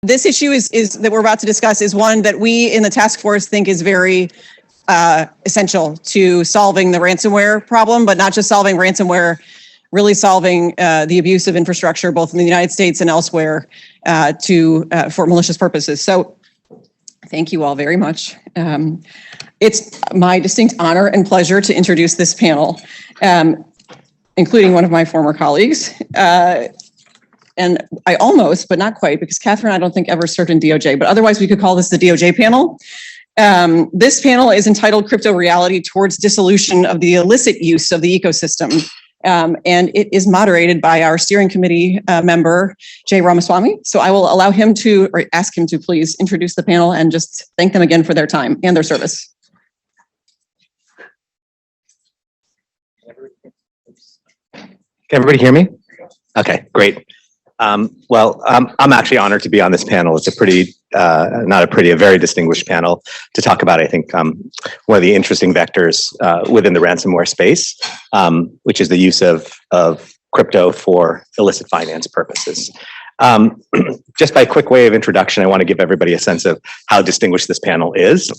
this issue is that we're about to discuss is one that we in the task force think is very essential to solving the ransomware problem, but not just solving ransomware, really solving the abuse of infrastructure, both in the United States and elsewhere, for malicious purposes. So thank you all very much. It's my distinct honor and pleasure to introduce this panel, including one of my former colleagues. And I almost, but not quite, because Katherine, I don't think ever served in DOJ, but otherwise we could call this the DOJ panel. This panel is entitled Crypto Reality Towards Dissolution of the Illicit Use of the Ecosystem. And it is moderated by our steering committee member, Jay Ramaswamy. So I will allow him to, or ask him to please introduce the panel and just thank them again for their time and their service. Can everybody hear me? Okay, great. Well, I'm actually honored to be on this panel. It's a pretty, a very distinguished panel to talk about, I think, one of the interesting vectors within the ransomware space, which is the use of crypto for illicit finance purposes. Just by a quick way of introduction, I want to give everybody a sense of how distinguished this panel is.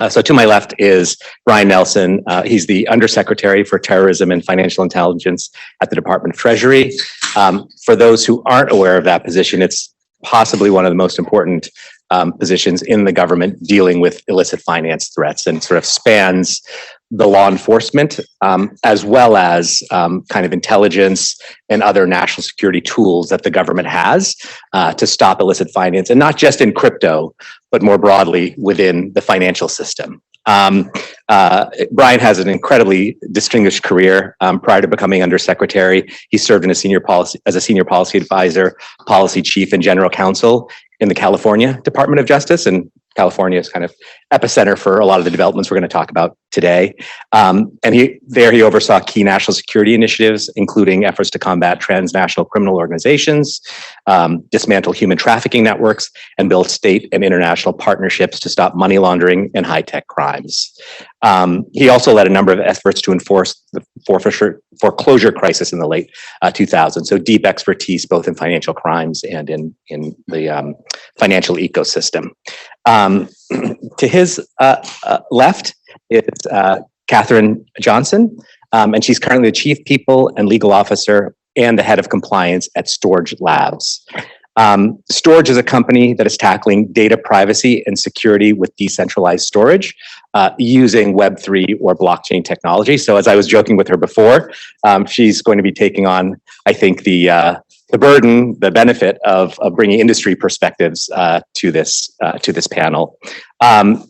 So to my left is Brian Nelson. He's the Undersecretary for Terrorism and Financial Intelligence at the Department of Treasury. For those who aren't aware of that position, it's possibly one of the most important positions in the government dealing with illicit finance threats, and sort of spans the law enforcement as well as kind of intelligence and other national security tools that the government has to stop illicit finance, and not just in crypto, but more broadly within the financial system. Brian has an incredibly distinguished career. Prior to becoming Undersecretary, he served in as a senior policy advisor, policy chief, and general counsel in the California Department of Justice, and California is kind of epicenter for a lot of the developments we're going to talk about today. And he oversaw key national security initiatives, including efforts to combat transnational criminal organizations, dismantle human trafficking networks, and build state and international partnerships to stop money laundering and high-tech crimes. He also led a number of efforts to enforce the foreclosure crisis in the late 2000s. So deep expertise both in financial crimes and in the financial ecosystem. To his left is Katherine Johnson, and she's currently the Chief People and Legal Officer and the Head of Compliance at Storj Labs. Storj is a company that is tackling data privacy and security with decentralized storage using Web3 or blockchain technology. So as I was joking with her before, she's going to be taking on, I think, the burden, the benefit of bringing industry perspectives to this panel.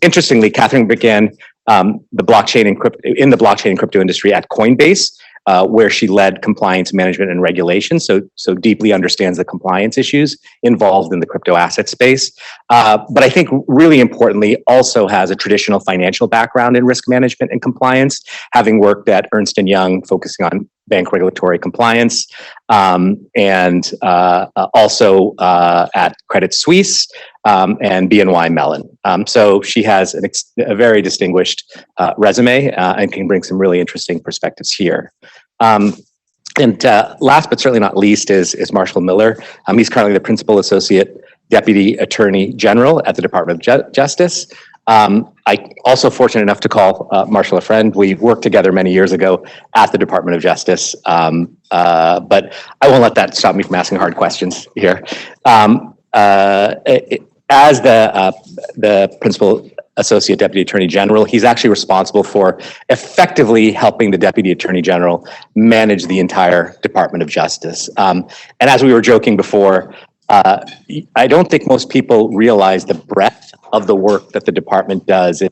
Interestingly, Katherine began the blockchain and crypto industry at Coinbase, where she led compliance management and regulation, so deeply understands the compliance issues involved in the crypto asset space. But I think really importantly, also has a traditional financial background in risk management and compliance, having worked at Ernst & Young, focusing on bank regulatory compliance, and also at Credit Suisse and BNY Mellon. So she has a very distinguished resume and can bring some really interesting perspectives here. And last but certainly not least is Marshall Miller. He's currently the Principal Associate Deputy Attorney General at the Department of Justice. I also fortunate enough to call Marshall a friend. We worked together many years ago at the Department of Justice, but I won't let that stop me from asking hard questions here. As the Principal Associate Deputy Attorney General, he's actually responsible for effectively helping the Deputy Attorney General manage the entire Department of Justice. And as we were joking before, I don't think most people realize the breadth of the work that the department does in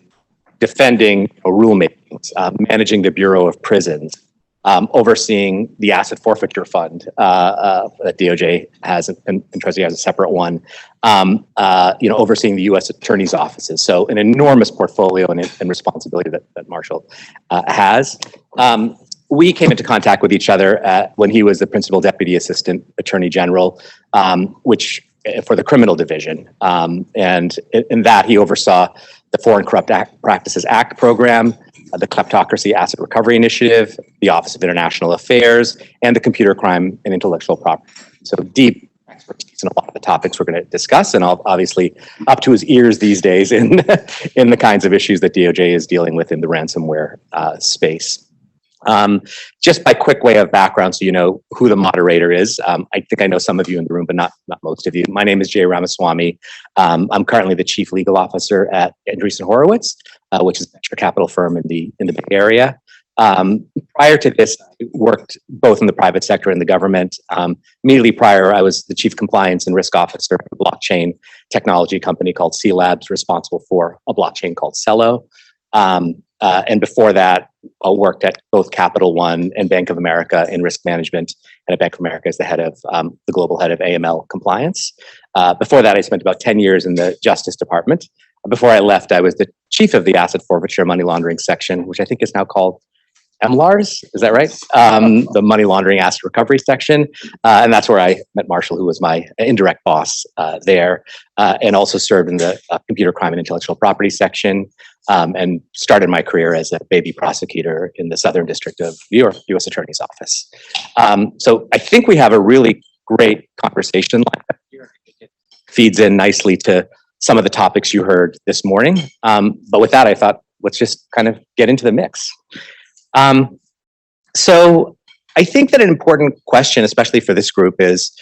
defending rulemakings, managing the Bureau of Prisons, overseeing the asset forfeiture fund that DOJ has, and Treasury has a separate one, overseeing the U.S. Attorney's offices. So an enormous portfolio and responsibility that Marshall has. We came into contact with each other when he was the Principal Deputy Assistant Attorney General, which for the criminal division. And in that, he oversaw the Foreign Corrupt Practices Act program, the Kleptocracy Asset Recovery Initiative, the Office of International Affairs, and the Computer Crime and Intellectual Property. So deep expertise in a lot of the topics we're going to discuss, and obviously up to his ears these days in in the kinds of issues that DOJ is dealing with in the ransomware space. Just by quick way of background, so you know who the moderator is. I think I know some of you in the room, but not most of you. My name is Jay Ramaswamy. I'm currently the Chief Legal Officer at Andreessen Horowitz, which is a venture capital firm in the Bay Area. Prior to this, I worked both in the private sector and the government. Immediately prior, I was the Chief Compliance and Risk Officer at a blockchain technology company called C Labs, responsible for a blockchain called Cello. And before that, I worked at both Capital One and Bank of America in risk management, and at Bank of America as the head of the global head of AML compliance. Before that, I spent about 10 years in the Justice Department. Before I left, I was the chief of the asset forfeiture money laundering section, which I think is now called MLARS, is that right? The money laundering asset recovery section. And that's where I met Marshall, who was my indirect boss there, and also served in the computer crime and intellectual property section, and started my career as a baby prosecutor in the Southern District of New York, U.S. Attorney's Office. So I think we have a really great conversation like that here. It feeds in nicely to some of the topics you heard this morning. But with that, I thought, let's just kind of get into the mix. So I think that an important question, especially for this group, is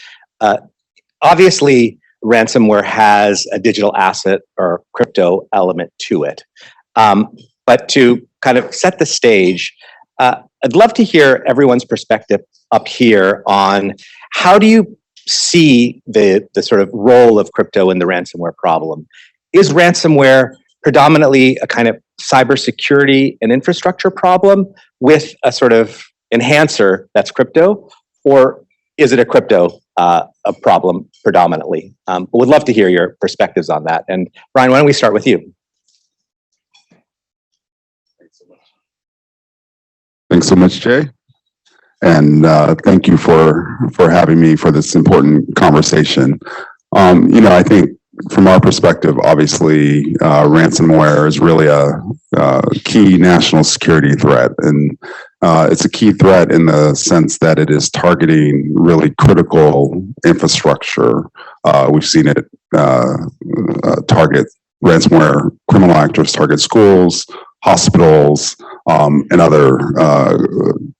obviously ransomware has a digital asset or crypto element to it. But to kind of set the stage, I'd love to hear everyone's perspective up here on how do you see the sort of role of crypto in the ransomware problem? Is ransomware predominantly a kind of cybersecurity and infrastructure problem with a sort of enhancer that's crypto, or is it a crypto a problem predominantly? But would love to hear your perspectives on that. And Brian, why don't we start with you? Thanks so much, Jay. And thank you for having me for this important conversation. I think from our perspective, obviously, ransomware is really a key national security threat. And it's a key threat in the sense that it is targeting really critical infrastructure. We've seen it target ransomware criminal actors, target schools, hospitals, and other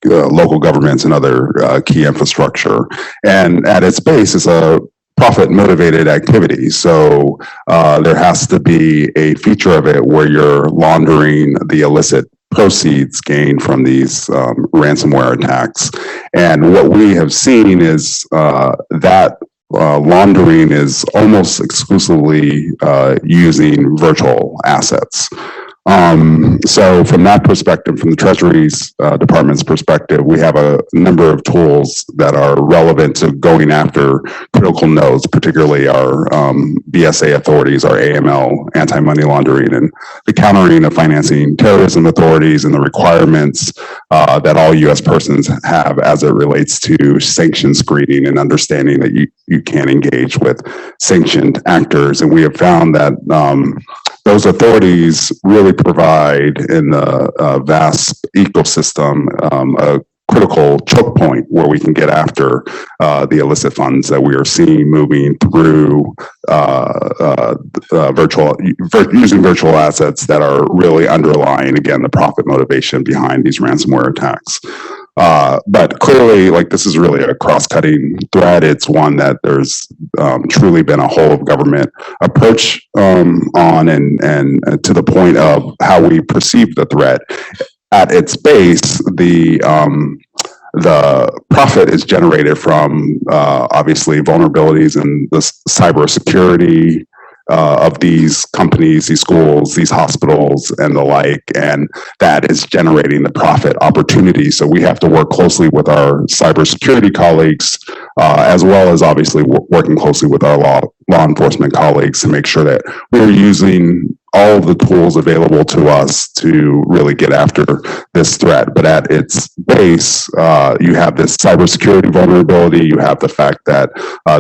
local governments and other key infrastructure. And at its base is a profit-motivated activity. So there has to be a feature of it where you're laundering the illicit proceeds gained from these ransomware attacks. And what we have seen is that laundering is almost exclusively using virtual assets. So from that perspective, from the Treasury's department's perspective, we have a number of tools that are relevant to going after critical nodes, particularly our BSA authorities, our AML, anti-money laundering, and the countering of financing terrorism authorities, and the requirements that all U.S. persons have as it relates to sanction screening and understanding that you can engage with sanctioned actors. And we have found that those authorities really provide in the vast ecosystem a critical choke point where we can get after the illicit funds that we are seeing moving through using virtual assets that are really underlying, again, the profit motivation behind these ransomware attacks. But clearly, like, this is really a cross-cutting threat. It's one that there's truly been a whole of government approach on, and to the point of how we perceive the threat. At its base, the profit is generated from obviously vulnerabilities in the cybersecurity of these companies, these schools, these hospitals, and the like, and that is generating the profit opportunity. So we have to work closely with our cybersecurity colleagues, as well as obviously working closely with our law enforcement colleagues to make sure that we're using all of the tools available to us to really get after this threat. But at its base, you have this cybersecurity vulnerability. You have the fact that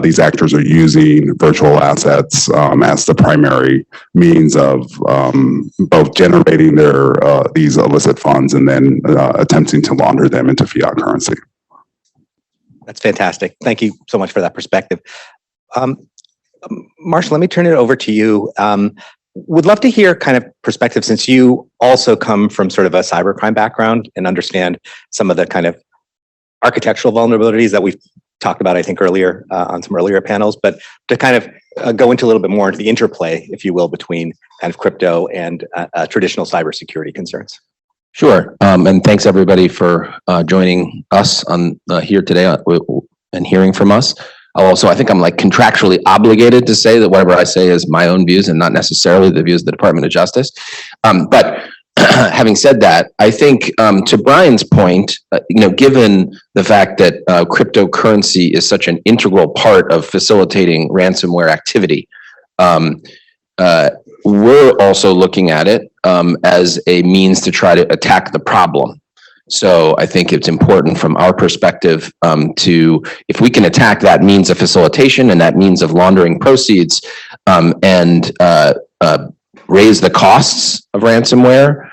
these actors are using virtual assets as the primary means of both generating their these illicit funds and then attempting to launder them into fiat currency. That's fantastic. Thank you so much for that perspective. Marshall, let me turn it over to you. Would love to hear kind of perspective, since you also come from sort of a cybercrime background and understand some of the kind of architectural vulnerabilities that we've talked about, I think, earlier on some earlier panels, but to kind of go into a little bit more into the interplay, if you will, between kind of crypto and traditional cybersecurity concerns. Sure. And thanks everybody for joining us on here today and hearing from us. I think I'm like contractually obligated to say that whatever I say is my own views and not necessarily the views of the Department of Justice. But having said that, I think to Brian's point, given the fact that cryptocurrency is such an integral part of facilitating ransomware activity, we're also looking at it as a means to try to attack the problem. So I think it's important from our perspective if we can attack that means of facilitation and that means of laundering proceeds and raise the costs of ransomware,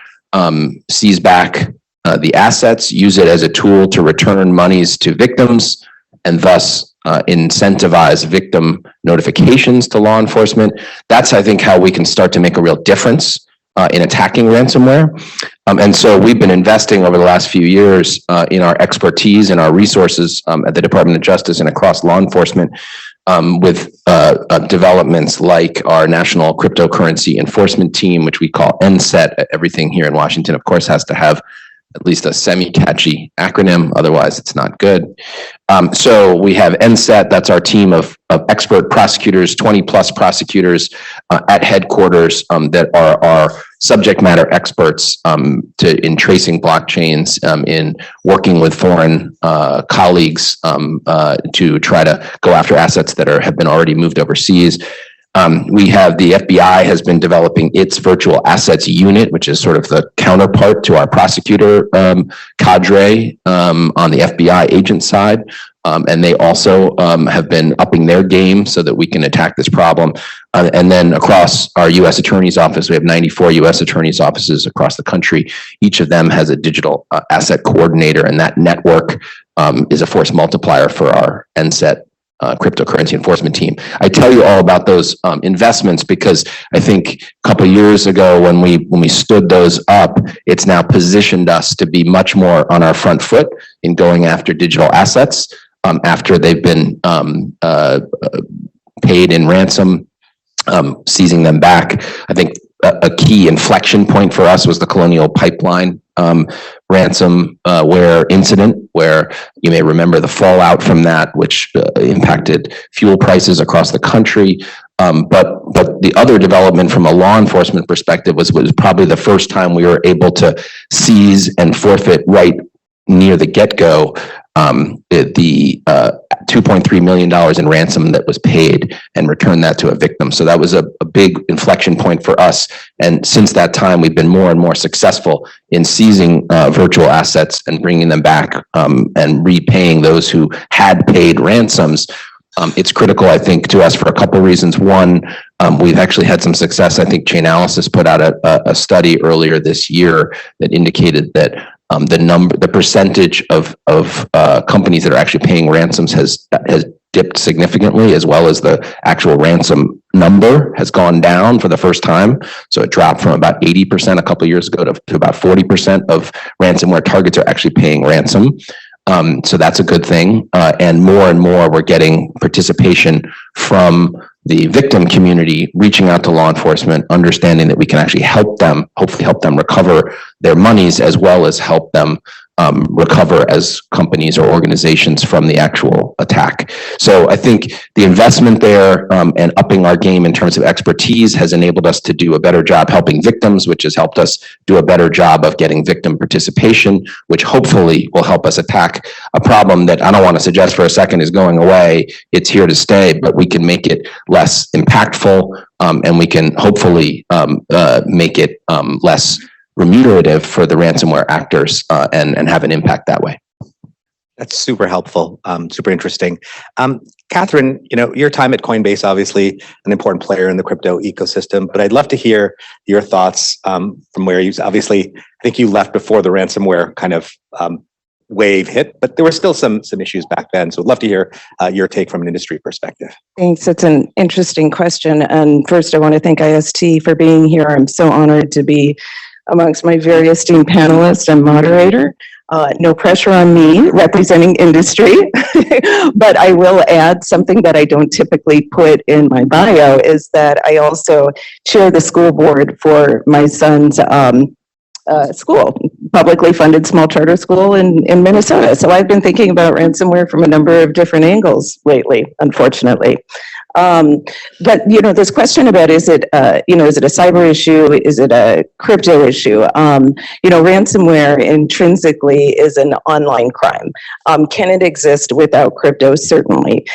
seize back the assets, use it as a tool to return monies to victims, and thus incentivize victim notifications to law enforcement. That's, I think, how we can start to make a real difference in attacking ransomware. And so we've been investing over the last few years in our expertise and our resources at the Department of Justice and across law enforcement with developments like our National Cryptocurrency Enforcement Team, which we call NCET. Everything here in Washington, of course, has to have at least a semi-catchy acronym, otherwise it's not good. So we have NCET, that's our team of expert prosecutors, 20 plus prosecutors at headquarters that are our subject matter experts in tracing blockchains, in working with foreign colleagues to try to go after assets that have been already moved overseas. We have the FBI has been developing its virtual assets unit, which is sort of the counterpart to our prosecutor cadre on the FBI agent side. And they also have been upping their game so that we can attack this problem. And then across our U.S. Attorney's Office, we have 94 U.S. Attorney's offices across the country. Each of them has a digital asset coordinator, and that network is a force multiplier for our NCET cryptocurrency enforcement team. I tell you all about those investments because I think a couple of years ago when we stood those up, it's now positioned us to be much more on our front foot in going after digital assets after they've been paid in ransom, seizing them back. I think a key inflection point for us was the Colonial Pipeline ransomware incident, where you may remember the fallout from that, which impacted fuel prices across the country. But the other development from a law enforcement perspective was probably the first time we were able to seize and forfeit right near the get-go the $2.3 million in ransom that was paid and return that to a victim. So that was a big inflection point for us. And since that time, we've been more and more successful in seizing virtual assets and bringing them back and repaying those who had paid ransoms. It's critical, I think, to us for a couple of reasons. One, we've actually had some success. I think Chainalysis put out a study earlier this year that indicated that the percentage of companies that are actually paying ransoms has dipped significantly, as well as the actual ransom number has gone down for the first time. So it dropped from about 80% a couple of years ago to about 40% of ransomware targets are actually paying ransom. So that's a good thing. And more we're getting participation from the victim community, reaching out to law enforcement, understanding that we can actually help them, hopefully help them recover their monies, as well as help them recover as companies or organizations from the actual attack. So I think the investment there and upping our game in terms of expertise has enabled us to do a better job helping victims, which has helped us do a better job of getting victim participation, which hopefully will help us attack a problem that I don't want to suggest for a second is going away. It's here to stay, but we can make it less impactful and we can hopefully make it less remunerative for the ransomware actors and have an impact that way. That's super helpful, super interesting. Katherine, your time at Coinbase, obviously an important player in the crypto ecosystem, but I'd love to hear your thoughts from where you obviously, I think you left before the ransomware kind of wave hit, but there were still some issues back then. So I'd love to hear your take from an industry perspective. Thanks. It's an interesting question. And first, I want to thank IST for being here. I'm so honored to be amongst my very esteemed panelists and moderator. No pressure on me representing industry, but I will add something that I don't typically put in my bio is that I also chair the school board for my son's school, publicly funded small charter school in Minnesota. So I've been thinking about ransomware from a number of different angles lately, unfortunately. But, you know, this question about is it a cyber issue? Is it a crypto issue? Ransomware intrinsically is an online crime. Can it exist without crypto? Certainly.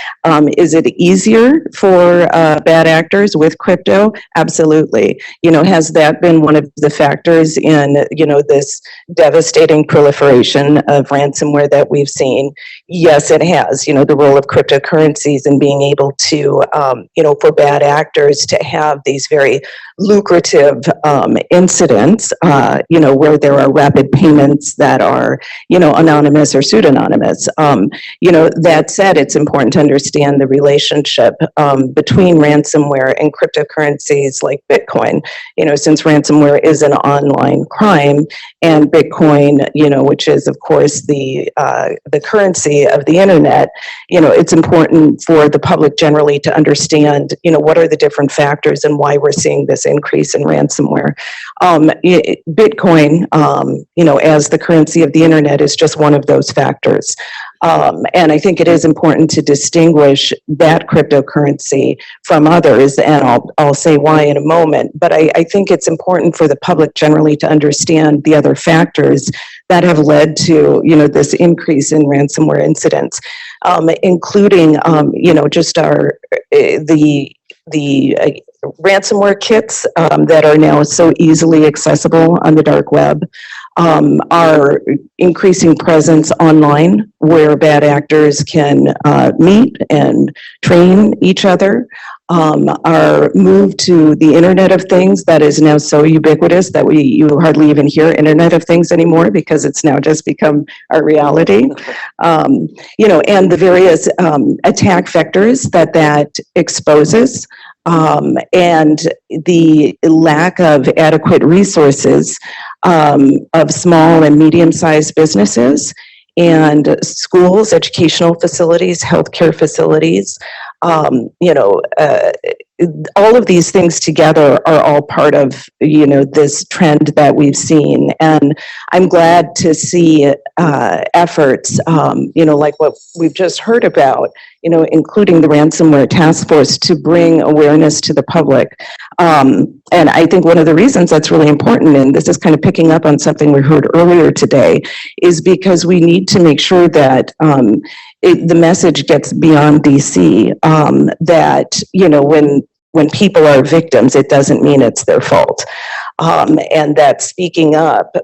Is it easier for bad actors with crypto? Absolutely. Has that been one of the factors in, this devastating proliferation of ransomware that we've seen? Yes, it has. The role of cryptocurrencies and being able to for bad actors to have these very lucrative incidents, where there are rapid payments that are, anonymous or pseudonymous. That said, it's important to understand the relationship between ransomware and cryptocurrencies like Bitcoin, since ransomware is an online crime and Bitcoin, which is of course the currency of the internet, it's important for the public generally to understand, what are the different factors and why we're seeing this increase in ransomware. Bitcoin, as the currency of the internet is just one of those factors. And I think it is important to distinguish that cryptocurrency from others, and I'll say why in a moment. But I think it's important for the public generally to understand the other factors that have led to, this increase in ransomware incidents, including, just the ransomware kits that are now so easily accessible on the dark web. Our increasing presence online where bad actors can meet and train each other. Our move to the Internet of Things that is now so ubiquitous that you hardly even hear Internet of Things anymore because it's now just become our reality. And the various attack vectors that exposes. And the lack of adequate resources of small and medium-sized businesses and schools, educational facilities, healthcare facilities, all of these things together are all part of, this trend that we've seen. And I'm glad to see efforts, like what we've just heard about, including the Ransomware Task Force to bring awareness to the public. And I think one of the reasons that's really important, and this is kind of picking up on something we heard earlier today, is because we need to make sure that the message gets beyond DC, that, when people are victims, it doesn't mean it's their fault. And that speaking up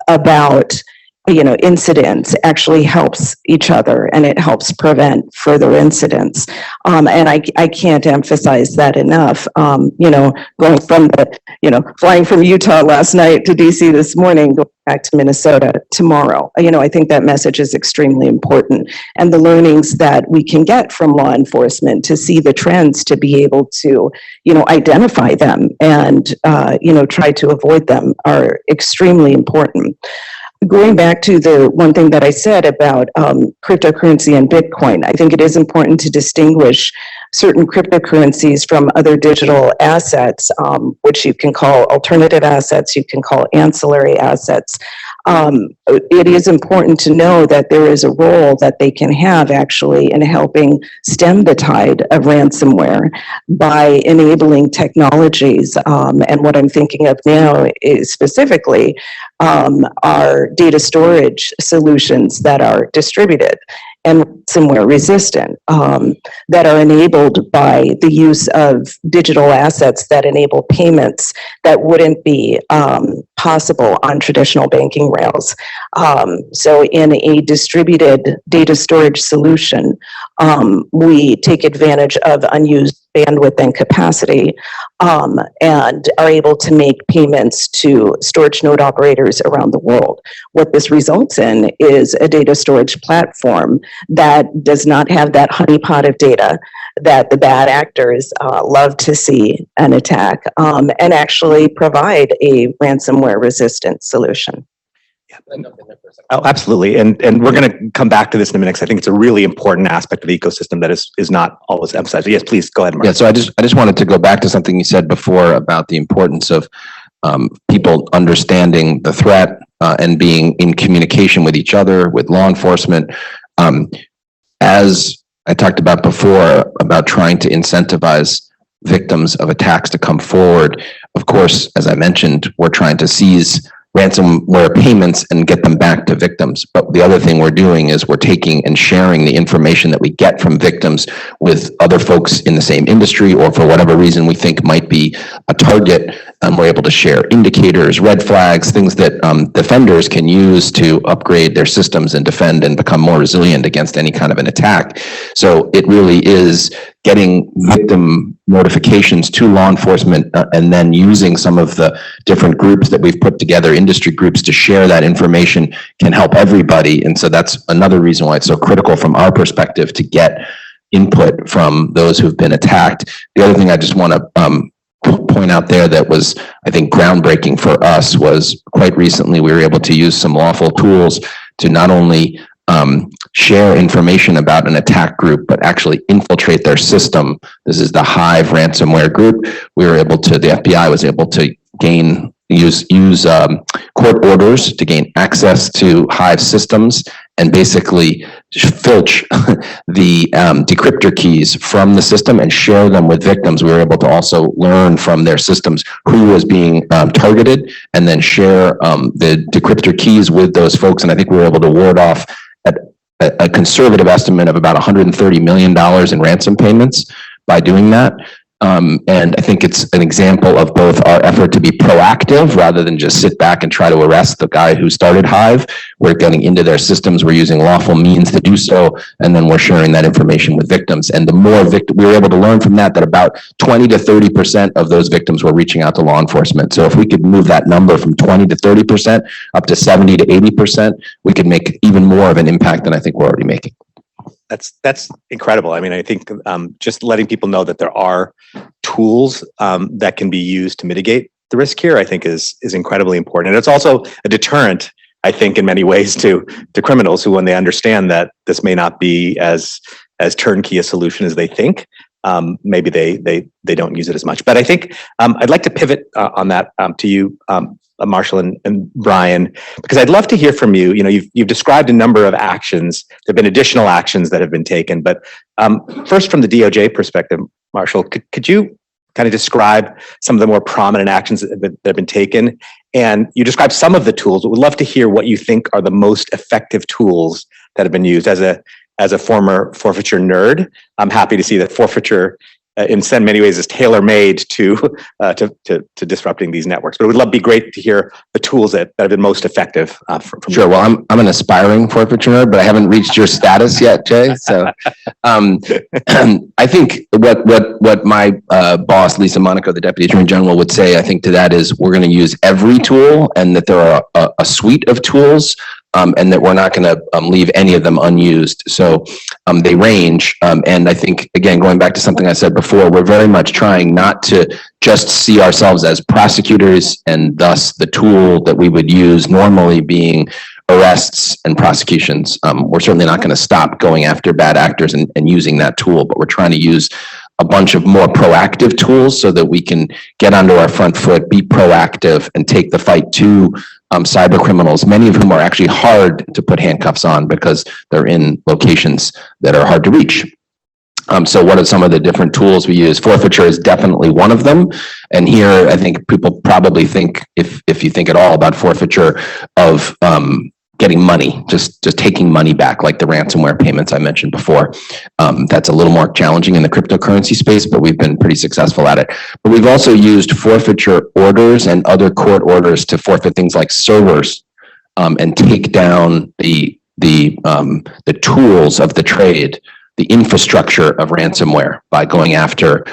about incidents actually helps each other and it helps prevent further incidents. And I can't emphasize that enough. Going from flying from Utah last night to DC this morning, going back to Minnesota tomorrow, I think that message is extremely important. And the learnings that we can get from law enforcement to see the trends, to be able to, identify them and, try to avoid them are extremely important. Going back to the one thing that I said about cryptocurrency and Bitcoin, I think it is important to distinguish certain cryptocurrencies from other digital assets, which you can call alternative assets, you can call ancillary assets. It is important to know that there is a role that they can have actually in helping stem the tide of ransomware by enabling technologies. And what I'm thinking of now is specifically are data storage solutions that are distributed and ransomware resistant, that are enabled by the use of digital assets that enable payments that wouldn't be possible on traditional banking rails. So in a distributed data storage solution, we take advantage of unused bandwidth and capacity, and are able to make payments to storage node operators around the world. What this results in is a data storage platform that does not have that honeypot of data that the bad actors love to see an attack, and actually provide a ransomware resistant solution. Oh, absolutely. And we're going to come back to this in a minute, because I think it's a really important aspect of the ecosystem that is not always emphasized. Yes, please go ahead, Mark. Yeah, so I just wanted to go back to something you said before about the importance of people understanding the threat and being in communication with each other, with law enforcement. As I talked about before, about trying to incentivize victims of attacks to come forward. Of course, as I mentioned, we're trying to seize ransomware payments and get them back to victims. But the other thing we're doing is we're taking and sharing the information that we get from victims with other folks in the same industry, or for whatever reason we think might be a target. We're able to share indicators, red flags, things that defenders can use to upgrade their systems and defend and become more resilient against any kind of an attack. So it really is getting victim notifications to law enforcement and then using some of the different groups that we've put together, industry groups, to share that information can help everybody. And so that's another reason why it's so critical from our perspective to get input from those who've been attacked. The other thing I just want to point out there that was, I think, groundbreaking for us was quite recently we were able to use some lawful tools to not only share information about an attack group, but actually infiltrate their system. This is the Hive ransomware group. We were able to, the FBI was able to use court orders to gain access to Hive systems and basically filch the decryptor keys from the system and share them with victims. We were able to also learn from their systems who was being targeted and then share the decryptor keys with those folks. And I think we were able to ward off a conservative estimate of about $130 million in ransom payments by doing that. And I think it's an example of both our effort to be proactive rather than just sit back and try to arrest the guy who started Hive. We're getting into their systems, we're using lawful means to do so, and then we're sharing that information with victims. And the more we were able to learn from that about 20 to 30% of those victims were reaching out to law enforcement. So if we could move that number from 20 to 30% up to 70 to 80%, we could make even more of an impact than I think we're already making. That's incredible. I mean, I think just letting people know that there are tools that can be used to mitigate the risk here, I think is incredibly important. And it's also a deterrent, I think, in many ways to criminals who, when they understand that this may not be as turnkey a solution as they think, maybe they don't use it as much. But I think I'd like to pivot on that to you, Marshall and Brian, because I'd love to hear from you. You know, you've described a number of actions. There've been additional actions that have been taken, but first, from the DOJ perspective, Marshall, could you kind of describe some of the more prominent actions that have been taken? And you described some of the tools, but we'd love to hear what you think are the most effective tools that have been used. As a former forfeiture nerd, I'm happy to see that forfeiture in many ways is tailor-made to disrupting these networks. But it would be great to hear the tools that have been most effective. From Sure. Well, I'm an aspiring forfeiture nerd, but I haven't reached your status yet, Jay. So I think what my boss, Lisa Monaco, the Deputy Attorney General, would say, I think to that is we're going to use every tool, and that there are a suite of tools, and that we're not going to leave any of them unused. So they range. And I think, again, going back to something I said before, we're very much trying not to just see ourselves as prosecutors, and thus the tool that we would use normally being arrests and prosecutions. We're certainly not going to stop going after bad actors and using that tool, but we're trying to use a bunch of more proactive tools so that we can get onto our front foot, be proactive, and take the fight to cyber criminals, many of whom are actually hard to put handcuffs on because they're in locations that are hard to reach. So what are some of the different tools we use? Forfeiture is definitely one of them. And here, I think people probably think, if you think at all about forfeiture, of getting money, just taking money back, like the ransomware payments I mentioned before. That's a little more challenging in the cryptocurrency space, but we've been pretty successful at it. But we've also used forfeiture orders and other court orders to forfeit things like servers, and take down the tools of the trade the infrastructure of ransomware by going after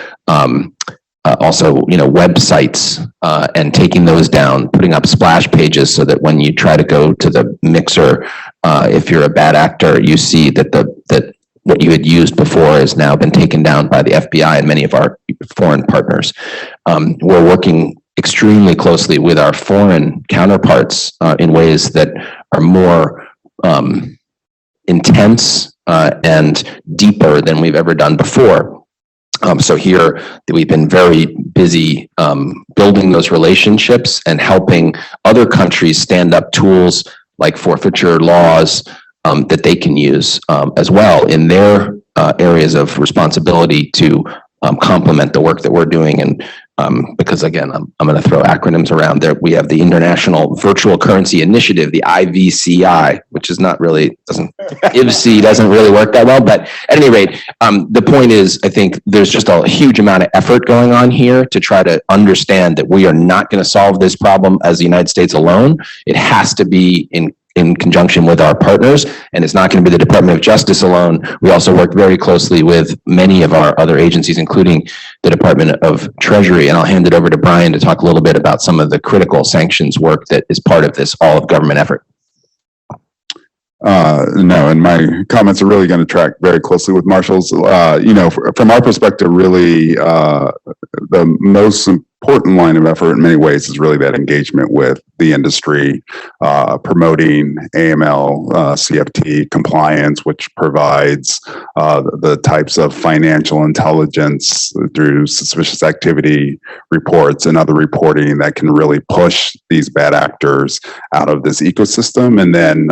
also, websites and taking those down, putting up splash pages so that when you try to go to the mixer, if you're a bad actor, you see that that what you had used before has now been taken down by the FBI and many of our foreign partners. We're working extremely closely with our foreign counterparts in ways that are more intense and deeper than we've ever done before. So here we've been very busy building those relationships and helping other countries stand up tools like forfeiture laws that they can use as well in their areas of responsibility to complement the work that we're doing. And because again, I'm going to throw acronyms around there. We have the International Virtual Currency Initiative, the IVCI, which is not really, IVC doesn't really work that well. But at any rate, the point is, I think there's just a huge amount of effort going on here to try to understand that we are not going to solve this problem as the United States alone. It has to be in conjunction with our partners, and it's not going to be the Department of Justice alone. We also work very closely with many of our other agencies, including the Department of Treasury. And I'll hand it over to Brian to talk a little bit about some of the critical sanctions work that is part of this all of government effort. No, and my comments are really going to track very closely with Marshall's. From our perspective, really, the most important line of effort in many ways is really that engagement with the industry, promoting AML, CFT compliance, which provides the types of financial intelligence through suspicious activity reports and other reporting that can really push these bad actors out of this ecosystem. And then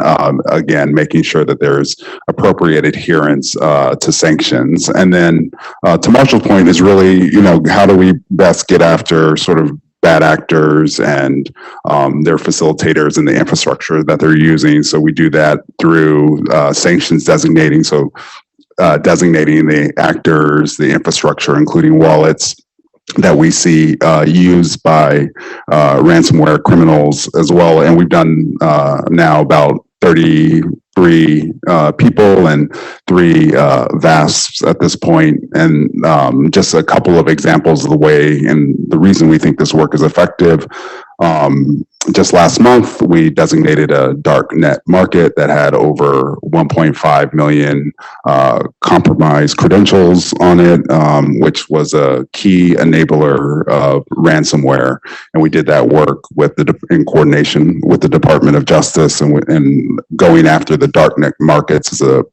again, making sure that there's appropriate adherence to sanctions. And then to Marshall's point is really, how do we best get after sort of bad actors and their facilitators and the infrastructure that they're using. So we do that through sanctions designating. So designating the actors, the infrastructure, including wallets that we see used by ransomware criminals as well. And we've done now about 33 people and 3 VASPs at this point. And just a couple of examples of the way and the reason we think this work is effective. Just last month, we designated a dark net market that had over 1.5 million compromised credentials on it, which was a key enabler of ransomware. And we did that work in coordination with the Department of Justice, and going after the dark net markets is a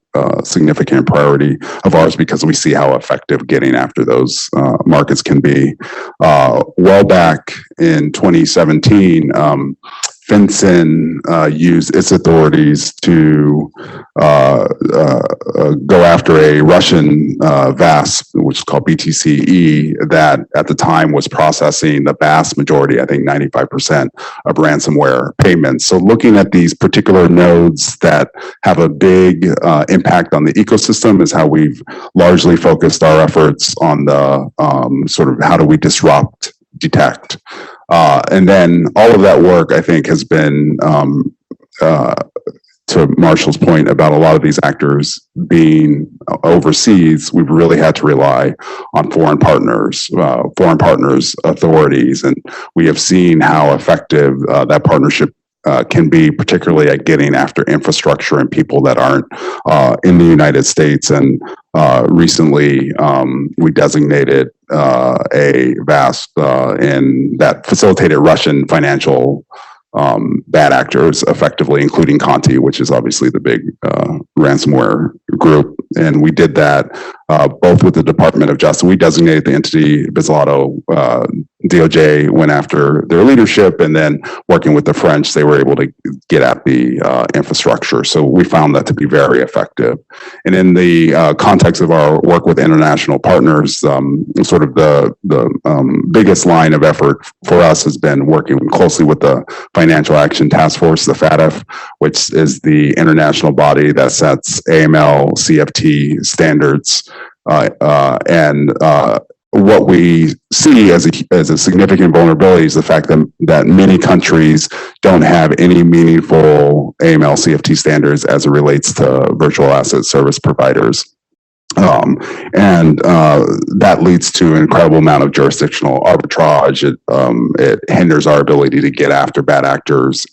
significant priority of ours because we see how effective getting after those markets can be. Well back in 2017, FinCEN used its authorities to go after a Russian VASP, which is called BTCE, that at the time was processing the vast majority, I think 95% of ransomware payments. So looking at these particular nodes that have a big impact on the ecosystem is how we've largely focused our efforts on the sort of how do we disrupt, detect. And then all of that work, I think, has been, to Marshall's point about a lot of these actors being overseas, we've really had to rely on foreign partners, authorities, and we have seen how effective that partnership can be, particularly at getting after infrastructure and people that aren't in the United States. And recently, we designated a VASP in that facilitated Russian financial bad actors effectively, including Conti, which is obviously the big ransomware group. And we did that both with the Department of Justice. We designated the entity Bizzolato. DOJ went after their leadership, and then working with the French, they were able to get at the infrastructure. So we found that to be very effective. And in the context of our work with international partners, sort of the biggest line of effort for us has been working closely with the Financial Action Task Force, the FATF, which is the international body that sets AML, CFT standards. What we see as a significant vulnerability is the fact that many countries don't have any meaningful AML CFT standards as it relates to virtual asset service providers. That leads to an incredible amount of jurisdictional arbitrage. It hinders our ability to get after bad actors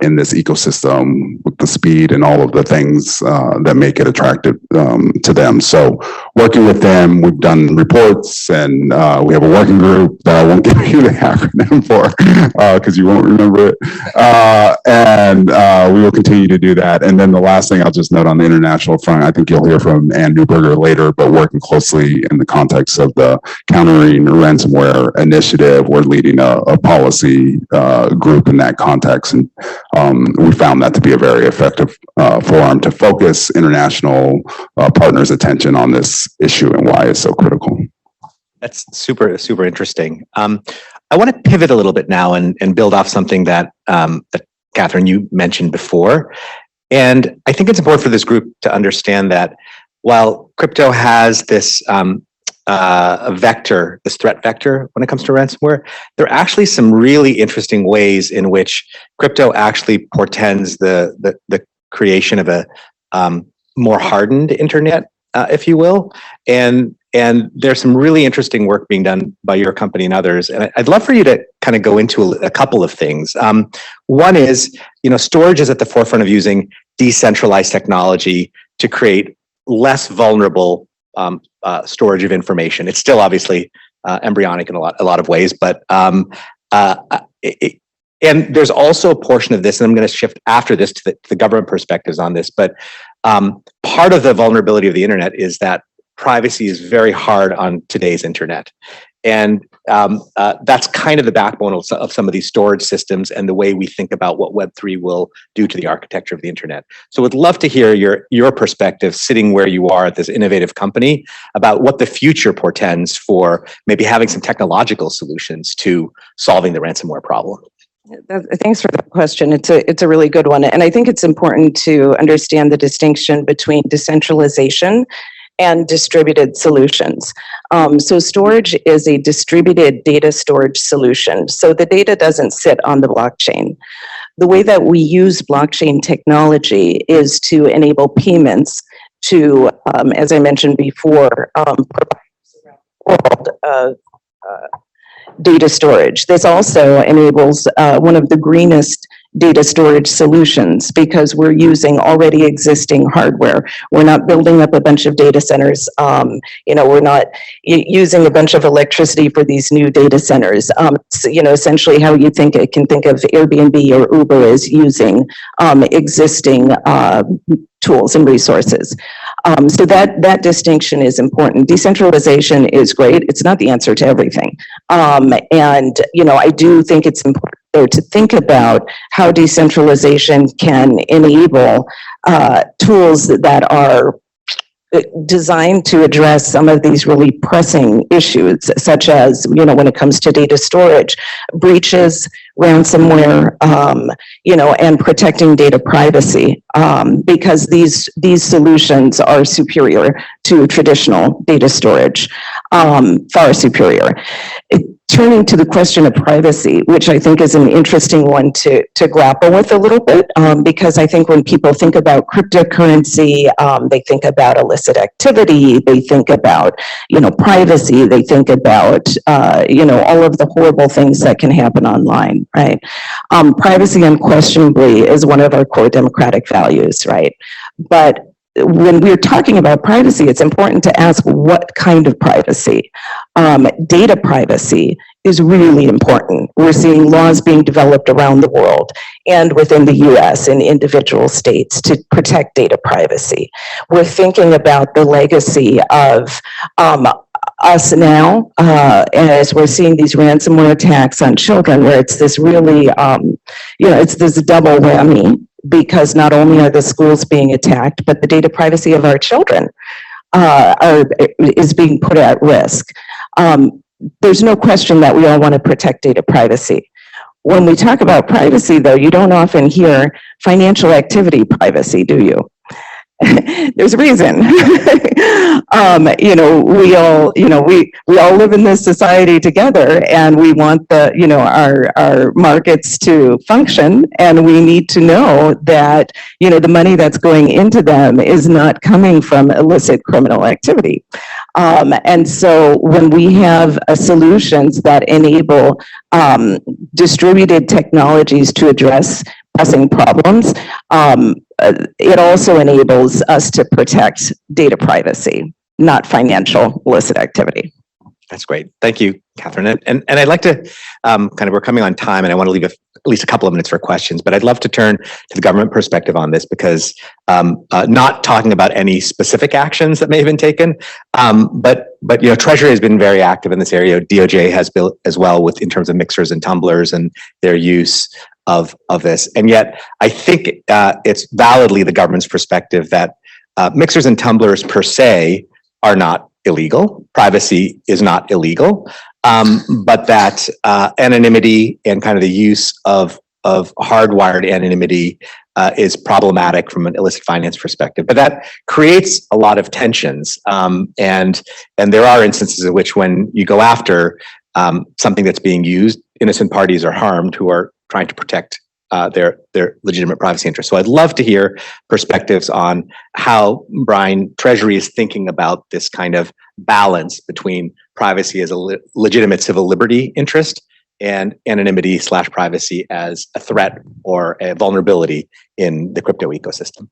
in this ecosystem with the speed and all of the things that make it attractive to them. So working with them, we've done reports, and we have a working group that I won't give you the acronym for because you won't remember it. We will continue to do that. And then the last thing I'll just note on the international front, I think you'll hear from Ann Newberger later, but working closely in the context of the Countering Ransomware Initiative, we're leading a policy group in that context. And we found that to be a very effective forum to focus international partners' attention on this issue and why it's so critical. That's super, super interesting. I want to pivot a little bit now and build off something that Katherine, you mentioned before. And I think it's important for this group to understand that while crypto has this vector, this threat vector when it comes to ransomware, there are actually some really interesting ways in which crypto actually portends the creation of a more hardened internet, if you will. And there's some really interesting work being done by your company and others. And I'd love for you to kind of go into a couple of things. One is, Storj is at the forefront of using decentralized technology to create less vulnerable storage of information. It's still obviously embryonic in a lot of ways, but and there's also a portion of this, and I'm going to shift after this to the government perspectives on this, but part of the vulnerability of the internet is that privacy is very hard on today's internet. And that's kind of the backbone of some of these storage systems and the way we think about what Web3 will do to the architecture of the internet. So would love to hear your perspective sitting where you are at this innovative company about what the future portends for maybe having some technological solutions to solving the ransomware problem. Thanks for that question. It's a really good one. And I think it's important to understand the distinction between decentralization and distributed solutions. So Storj is a distributed data storage solution. So the data doesn't sit on the blockchain. The way that we use blockchain technology is to enable payments to, as I mentioned before, providers around the world data storage. This also enables one of the greenest data storage solutions because we're using already existing hardware. We're not building up a bunch of data centers. We're not using a bunch of electricity for these new data centers. Essentially how you can think of Airbnb or Uber as using existing tools and resources. So that distinction is important. Decentralization is great. It's not the answer to everything. I do think it's important to think about how decentralization can enable tools that are designed to address some of these really pressing issues, such as, when it comes to data storage, breaches, ransomware, and protecting data privacy, because these solutions are superior to traditional data storage, far superior. Turning to the question of privacy, which I think is an interesting one to grapple with a little bit, because I think when people think about cryptocurrency, they think about illicit activity, they think about, privacy, they think about, all of the horrible things that can happen online, right? Privacy unquestionably is one of our core democratic values, right? But when we're talking about privacy, it's important to ask what kind of privacy. Data privacy is really important. We're seeing laws being developed around the world and within the US in individual states to protect data privacy. We're thinking about the legacy of us now, as we're seeing these ransomware attacks on children, where it's this really, it's this double whammy, because not only are the schools being attacked, but the data privacy of our children is being put at risk. There's no question that we all want to protect data privacy. When we talk about privacy, though, you don't often hear financial activity privacy, do you? there's a reason. We all live in this society together, and we want our markets to function, and we need to know that, the money that's going into them is not coming from illicit criminal activity. And so when we have solutions that enable distributed technologies to address pressing problems, it also enables us to protect data privacy, not financial illicit activity. That's great. Thank you, Katherine. And I'd like to we're coming on time, and I want to leave at least a couple of minutes for questions, but I'd love to turn to the government perspective on this, because not talking about any specific actions that may have been taken, but Treasury has been very active in this area. DOJ has built as well in terms of mixers and tumblers and their use of this. And yet I think it's validly the government's perspective that mixers and tumblers per se are not illegal. Privacy is not illegal, but that anonymity and kind of the use of hardwired anonymity is problematic from an illicit finance perspective. But that creates a lot of tensions, and there are instances in which when you go after something that's being used, innocent parties are harmed who are trying to protect their legitimate privacy interests. So I'd love to hear perspectives on how, Brian, Treasury is thinking about this kind of balance between privacy as a legitimate civil liberty interest and anonymity / privacy as a threat or a vulnerability in the crypto ecosystem.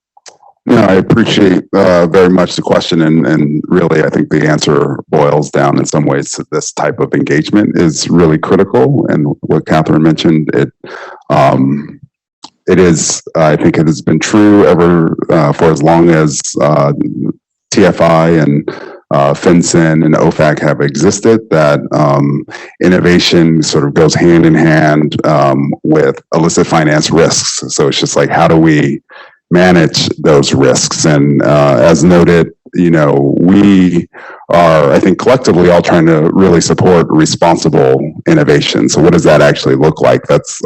No, I appreciate very much the question, and really I think the answer boils down in some ways to this type of engagement is really critical. And what Katherine mentioned, it is, I think it has been true ever for as long as TFI and FinCEN and OFAC have existed, that innovation sort of goes hand in hand with illicit finance risks. So it's just like, how do we manage those risks? And as noted, we are, I think, collectively all trying to really support responsible innovation. So what does that actually look like? That's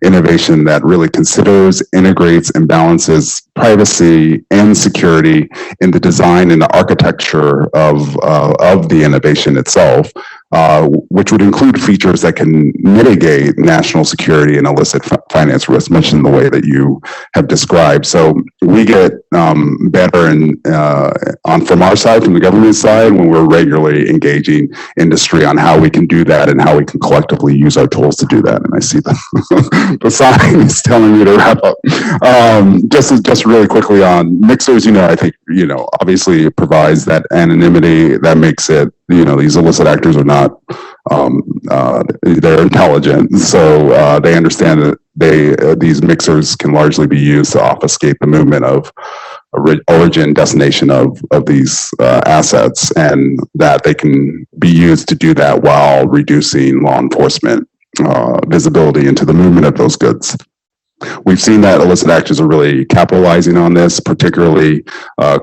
innovation that really considers, integrates, and balances privacy and security in the design and the architecture of the innovation itself, which would include features that can mitigate national security and illicit finance risk, much in the way that you have described. So we get better and from our side, from the government side, when we're regularly engaging industry on how we can do that and how we can collectively use our tools to do that. And I see the sign is telling me to wrap up. Just really quickly on mixers, I think, obviously it provides that anonymity that makes it, these illicit actors are not, they're intelligent. So they understand that these mixers can largely be used to obfuscate the movement of origin, destination of these assets, and that they can be used to do that while reducing law enforcement visibility into the movement of those goods. We've seen that illicit actors are really capitalizing on this. Particularly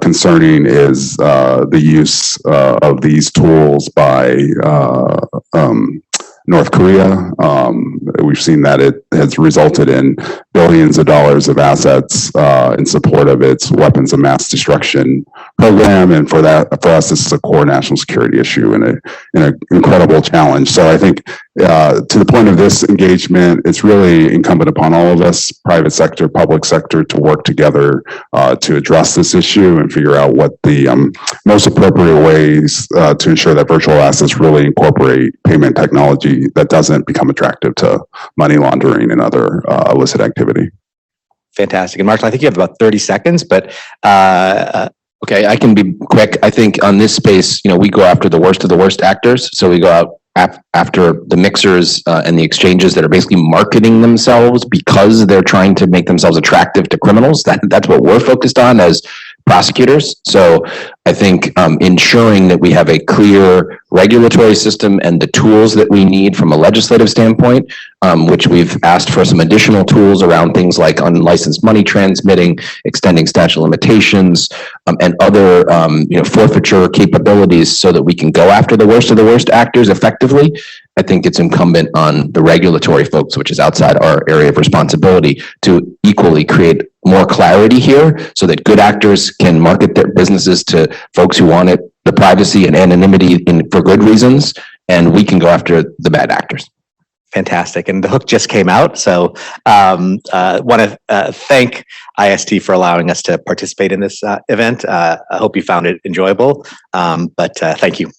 concerning is the use of these tools by North Korea. We've seen that it has resulted in billions of dollars of assets in support of its weapons of mass destruction program. And for us, this is a core national security issue and an incredible challenge. So I think to the point of this engagement, it's really incumbent upon all of us, private sector, public sector, to work together to address this issue and figure out what the most appropriate ways to ensure that virtual assets really incorporate payment technology that doesn't become attractive to money laundering and other illicit activity. Fantastic. And Marshall, I think you have about 30 seconds, but okay, I can be quick. I think on this space, we go after the worst of the worst actors. So we go out after the mixers and the exchanges that are basically marketing themselves because they're trying to make themselves attractive to criminals. That's what we're focused on as prosecutors. So I think ensuring that we have a clear regulatory system and the tools that we need from a legislative standpoint, which we've asked for some additional tools around things like unlicensed money transmitting, extending statute of limitations, and other forfeiture capabilities so that we can go after the worst of the worst actors effectively. I think it's incumbent on the regulatory folks, which is outside our area of responsibility, to equally create more clarity here so that good actors can market their businesses to folks who want it, the privacy and anonymity for good reasons, and we can go after the bad actors. Fantastic. And the hook just came out. So want to thank IST for allowing us to participate in this event. I hope you found it enjoyable, but thank you.